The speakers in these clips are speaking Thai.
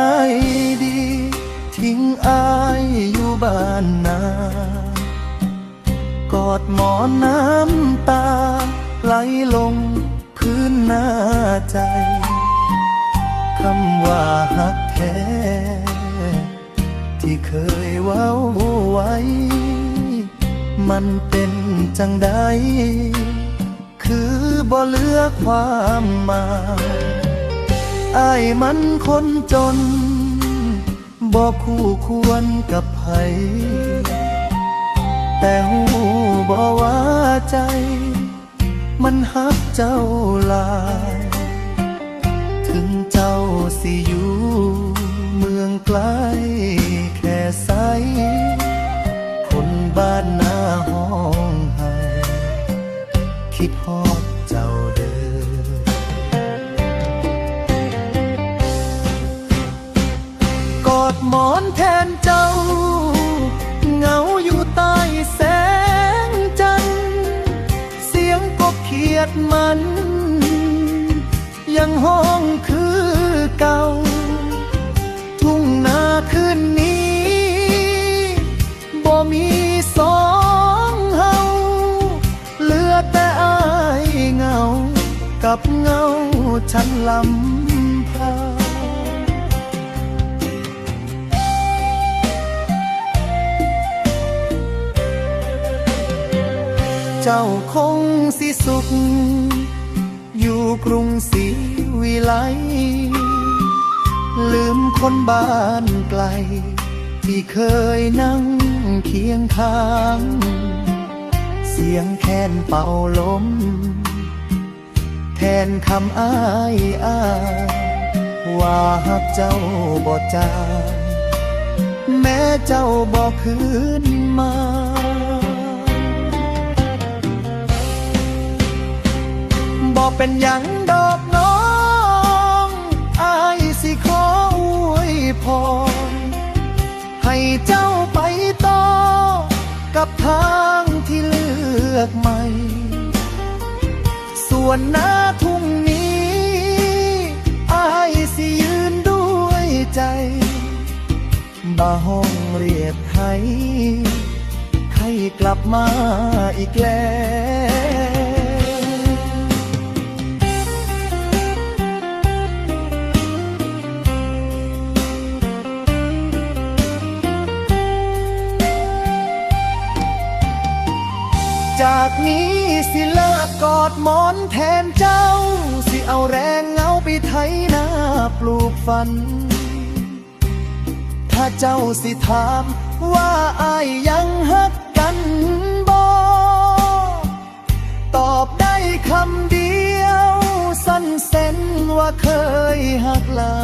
ายดีทิ้งอายอยู่บ้านนากอดหมอนน้ำตาไหลลงพื้นหน้าใจคำว่าฮักแท้ที่เคยเว้าไว้มันเป็นจังใดคือบ่เหลือความหมายอ้ายมันคนจนบ่คู่ควรกับไผแต่หูบ่ว่าใจมันฮักเจ้าหลายถึงเจ้าสิอยู่เมืองไกลแค่ไสคนบ้านหน้าห้องไห้คิดฮอดเจ้าเด้อกอดหมอนแทนเจ้าเหงาอยู่ใต้แสงจันทร์เสียงกบเขียดมันยังห้องคือเก่าทุ่งนาคืนนี้บ่มีสองเฮาเหลือแต่อ้ายเหงากับเงาฉันลำพังเจ้าคงสิสุขอยู่กรุงศรีวิไลลืมคนบ้านไกลที่เคยนั่งเคียงข้างเสียงแค้นเป่าลมแทนคำอ้ายว่าหักเจ้าบ่จางแม้เจ้าบ่คืนมาบ่เป็นหยังดอกน้องอ้ายสิขออวยพรให้เจ้าไปต่อกับทางที่เลือกใหม่ส่วนหน้าทุ่งนี้อ้ายสิยืนด้วยใจบ่ห้องเรียกให้กลับมาอีกแล้วจากนี้สิเลิกกอดหมอนแทนเจ้าสิเอาแรงเงาไปไถนาปลูกฝันถ้าเจ้าสิถามว่าอ้ายยังฮักกันบ่ตอบได้คำเดียวสั้นเส้นว่าเคยฮักหลา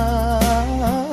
ย